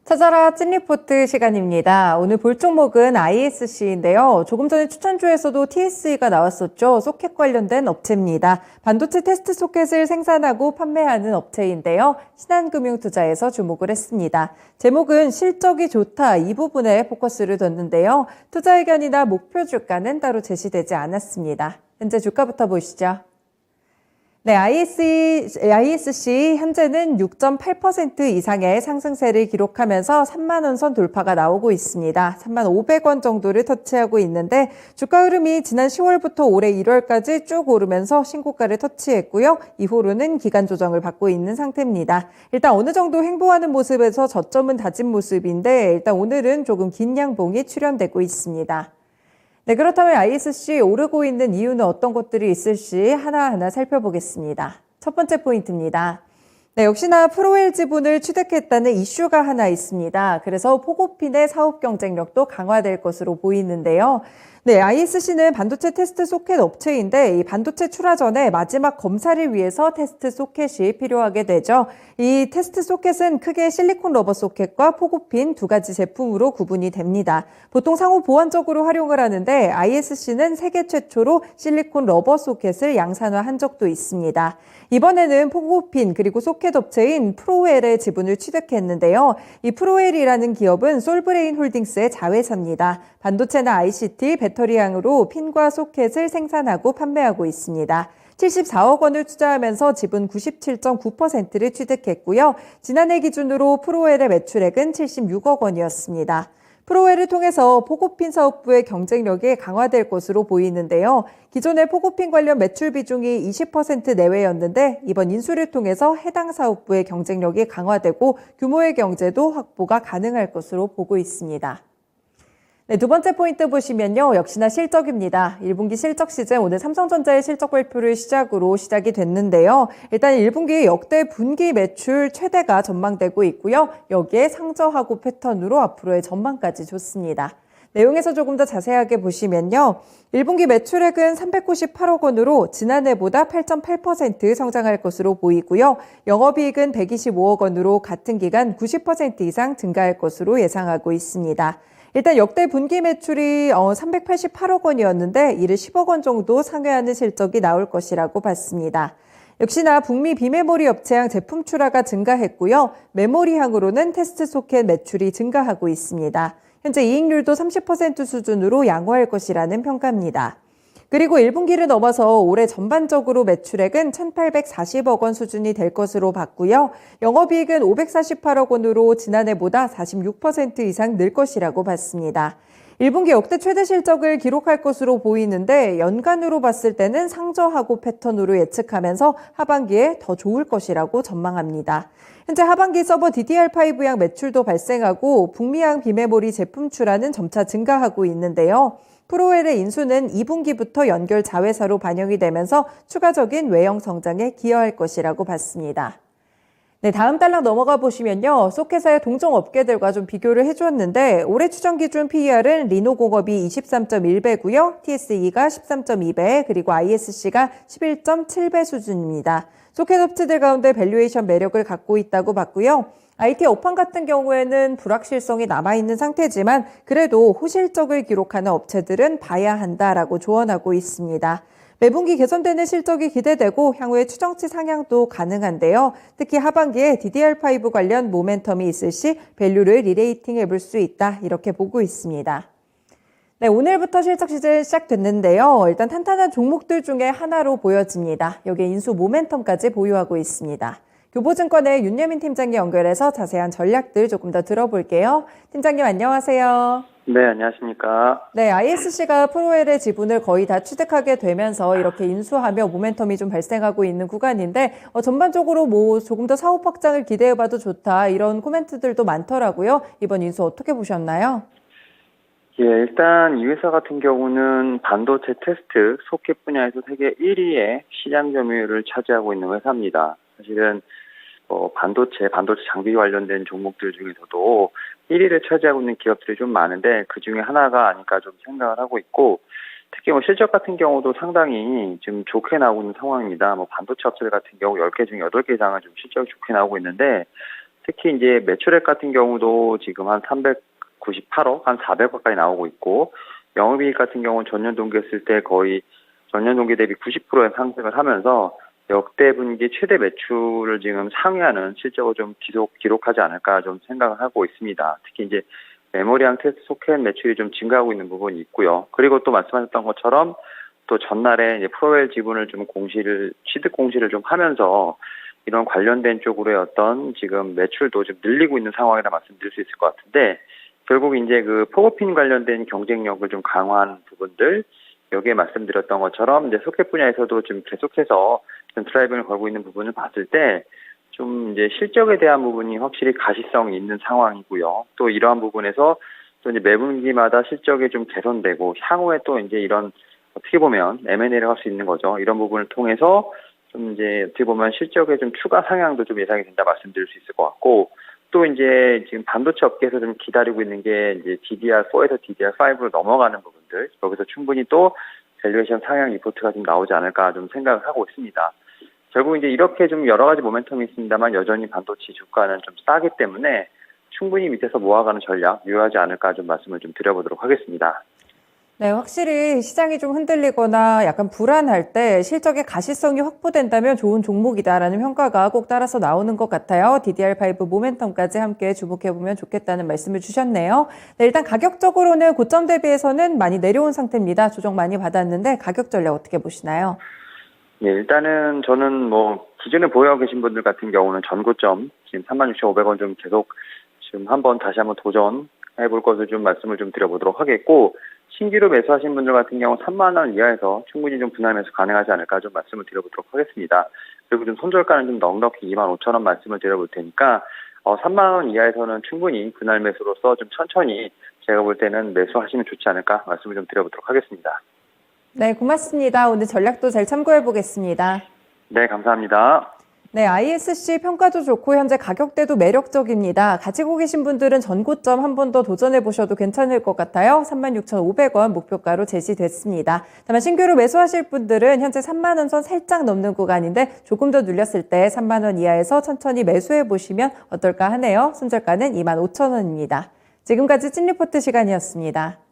찾아라 찐리포트 시간입니다. 오늘 볼 종목은 ISC인데요. 조금 전에 추천주에서도 TSE가 나왔었죠. 소켓 관련된 업체입니다. 반도체 테스트 소켓을 생산하고 판매하는 업체인데요. 신한금융투자에서 주목을 했습니다. 제목은 실적이 좋다 이 부분에 포커스를 뒀는데요. 투자 의견이나 목표 주가는 따로 제시되지 않았습니다. 현재 주가부터 보시죠. 네, ISC 현재는 6.8% 이상의 상승세를 기록하면서 3만 원 선 돌파가 나오고 있습니다. 3만 500원 정도를 터치하고 있는데 주가 흐름이 지난 10월부터 올해 1월까지 쭉 오르면서 신고가를 터치했고요. 이후로는 기간 조정을 받고 있는 상태입니다. 일단 어느 정도 횡보하는 모습에서 저점은 다진 모습인데 일단 오늘은 조금 긴 양봉이 출현되고 있습니다. 네, 그렇다면 ISC 오르고 있는 이유는 어떤 것들이 있을지 하나하나 살펴보겠습니다. 첫 번째 포인트입니다. 네, 역시나 프로웰 지분을 취득했다는 이슈가 하나 있습니다. 그래서 포고핀의 사업 경쟁력도 강화될 것으로 보이는데요. 네, ISC는 반도체 테스트 소켓 업체인데 이 반도체 출하 전에 마지막 검사를 위해서 테스트 소켓이 필요하게 되죠. 이 테스트 소켓은 크게 실리콘 러버 소켓과 포고핀 두 가지 제품으로 구분이 됩니다. 보통 상호 보완적으로 활용을 하는데 ISC는 세계 최초로 실리콘 러버 소켓을 양산화한 적도 있습니다. 이번에는 포고핀 그리고 소켓 업체인 프로웰의 지분을 취득했는데요. 이 프로웰이라는 기업은 솔브레인 홀딩스의 자회사입니다. 반도체나 ICT, 배터리향으로 핀과 소켓을 생산하고 판매하고 있습니다. 74억 원을 투자하면서 지분 97.9%를 취득했고요. 지난해 기준으로 프로웰의 매출액은 76억 원이었습니다. 프로웰을 통해서 포고핀 사업부의 경쟁력이 강화될 것으로 보이는데요. 기존의 포고핀 관련 매출 비중이 20% 내외였는데 이번 인수를 통해서 해당 사업부의 경쟁력이 강화되고 규모의 경제도 확보가 가능할 것으로 보고 있습니다. 네, 두 번째 포인트 보시면요. 역시나 실적입니다. 1분기 실적 시즌 오늘 삼성전자의 실적 발표를 시작으로 시작이 됐는데요. 일단 1분기 역대 분기 매출 최대가 전망되고 있고요. 여기에 상저하고 패턴으로 앞으로의 전망까지 좋습니다. 내용에서 조금 더 자세하게 보시면요. 1분기 매출액은 398억 원으로 지난해보다 8.8% 성장할 것으로 보이고요. 영업이익은 125억 원으로 같은 기간 90% 이상 증가할 것으로 예상하고 있습니다. 일단 역대 분기 매출이 388억 원이었는데 이를 10억 원 정도 상회하는 실적이 나올 것이라고 봤습니다. 역시나 북미 비메모리 업체향 제품 출하가 증가했고요. 메모리향으로는 테스트 소켓 매출이 증가하고 있습니다. 현재 이익률도 30% 수준으로 양호할 것이라는 평가입니다. 그리고 1분기를 넘어서 올해 전반적으로 매출액은 1,840억 원 수준이 될 것으로 봤고요. 영업이익은 548억 원으로 지난해보다 46% 이상 늘 것이라고 봤습니다. 1분기 역대 최대 실적을 기록할 것으로 보이는데 연간으로 봤을 때는 상저하고 패턴으로 예측하면서 하반기에 더 좋을 것이라고 전망합니다. 현재 하반기 서버 DDR5양 매출도 발생하고 북미향 비메모리 제품 출하는 점차 증가하고 있는데요. 프로웰의 인수는 2분기부터 연결 자회사로 반영이 되면서 추가적인 외형 성장에 기여할 것이라고 봤습니다. 네, 다음 달락 넘어가 보시면요. 소켓사의 동종 업계들과 좀 비교를 해주었는데 올해 추정 기준 PER은 리노공업이 23.1배고요. TSE가 13.2배, 그리고 ISC가 11.7배 수준입니다. 소켓 업체들 가운데 밸류에이션 매력을 갖고 있다고 봤고요. IT 업황 같은 경우에는 불확실성이 남아있는 상태지만 그래도 호실적을 기록하는 업체들은 봐야 한다라고 조언하고 있습니다. 매분기 개선되는 실적이 기대되고 향후에 추정치 상향도 가능한데요. 특히 하반기에 DDR5 관련 모멘텀이 있을 시 밸류를 리레이팅 해볼 수 있다 이렇게 보고 있습니다. 네, 오늘부터 실적 시즌 시작됐는데요. 일단 탄탄한 종목들 중에 하나로 보여집니다. 여기에 인수 모멘텀까지 보유하고 있습니다. 교보증권의 윤여민 팀장님 연결해서 자세한 전략들 조금 더 들어볼게요. 팀장님 안녕하세요. 네, 안녕하십니까. 네, ISC가 프로웰의 지분을 거의 다 취득하게 되면서 이렇게 인수하며 모멘텀이 좀 발생하고 있는 구간인데 전반적으로 뭐 조금 더 사업 확장을 기대해봐도 좋다 이런 코멘트들도 많더라고요. 이번 인수 어떻게 보셨나요? 예, 일단 이 회사 같은 경우는 반도체 테스트, 소켓 분야에서 세계 1위의 시장 점유율을 차지하고 있는 회사입니다. 사실은 반도체 장비 관련된 종목들 중에서도 1위를 차지하고 있는 기업들이 좀 많은데 그 중에 하나가 아닐까 좀 생각을 하고 있고 특히 실적 같은 경우도 상당히 좀 좋게 나오고 있는 상황입니다. 반도체 업체들 같은 경우 10개 중에 8개 이상은 좀 실적이 좋게 나오고 있는데 특히 이제 매출액 같은 경우도 지금 한 398억, 한 400억 가까이 나오고 있고, 영업이익 같은 경우는 전년 동기 했을 때 거의 전년 동기 대비 90%의 상승을 하면서 역대 분기 최대 매출을 지금 상회하는 실적을 좀 기록하지 않을까 좀 생각을 하고 있습니다. 특히 이제 메모리랑 테스트 소켓 매출이 좀 증가하고 있는 부분이 있고요. 그리고 또 말씀하셨던 것처럼 또 전날에 이제 프로웰 지분을 좀 취득 공시를 좀 하면서 이런 관련된 쪽으로의 어떤 지금 매출도 좀 늘리고 있는 상황이라 말씀드릴 수 있을 것 같은데, 결국 이제 그 포고핀 관련된 경쟁력을 좀 강화한 부분들, 여기에 말씀드렸던 것처럼 이제 소켓 분야에서도 좀 계속해서 좀 드라이빙을 걸고 있는 부분을 봤을 때 좀 이제 실적에 대한 부분이 확실히 가시성이 있는 상황이고요. 또 이러한 부분에서 또 이제 매 분기마다 실적이 좀 개선되고 향후에 또 이제 이런 어떻게 보면 M&A를 할 수 있는 거죠. 이런 부분을 통해서 좀 이제 어떻게 보면 실적의 좀 추가 상향도 좀 예상이 된다 말씀드릴 수 있을 것 같고, 또 이제 지금 반도체 업계에서 좀 기다리고 있는 게 이제 DDR4에서 DDR5로 넘어가는 부분들, 여기서 충분히 또 밸류에이션 상향 리포트가 좀 나오지 않을까 좀 생각을 하고 있습니다. 결국 이제 이렇게 좀 여러 가지 모멘텀이 있습니다만 여전히 반도체 주가는 좀 싸기 때문에 충분히 밑에서 모아가는 전략 유효하지 않을까 좀 말씀을 좀 드려보도록 하겠습니다. 네, 확실히 시장이 좀 흔들리거나 약간 불안할 때 실적의 가시성이 확보된다면 좋은 종목이다라는 평가가 꼭 따라서 나오는 것 같아요. DDR5 모멘텀까지 함께 주목해보면 좋겠다는 말씀을 주셨네요. 네, 일단 가격적으로는 고점 대비해서는 많이 내려온 상태입니다. 조정 많이 받았는데 가격 전략 어떻게 보시나요? 예, 일단은 저는 뭐 기존에 보유하고 계신 분들 같은 경우는 전고점 지금 36,500원 좀 계속 지금 다시 한번 도전해 볼 것을 좀 말씀을 좀 드려보도록 하겠고, 신규로 매수하신 분들 같은 경우 3만 원 이하에서 충분히 좀 분할 매수 가능하지 않을까 좀 말씀을 드려보도록 하겠습니다. 그리고 좀 손절가는 좀 넉넉히 25,000원 말씀을 드려볼 테니까 3만 원 이하에서는 충분히 분할 매수로서 좀 천천히 제가 볼 때는 매수하시면 좋지 않을까 말씀을 좀 드려보도록 하겠습니다. 네, 고맙습니다. 오늘 전략도 잘 참고해 보겠습니다. 네, 감사합니다. 네, ISC 평가도 좋고 현재 가격대도 매력적입니다. 가지고 계신 분들은 전고점 한 번 더 도전해 보셔도 괜찮을 것 같아요. 36,500원 목표가로 제시됐습니다. 다만 신규로 매수하실 분들은 현재 3만 원 선 살짝 넘는 구간인데 조금 더 눌렸을 때 3만 원 이하에서 천천히 매수해 보시면 어떨까 하네요. 손절가는 25,000원입니다. 지금까지 찐리포트 시간이었습니다.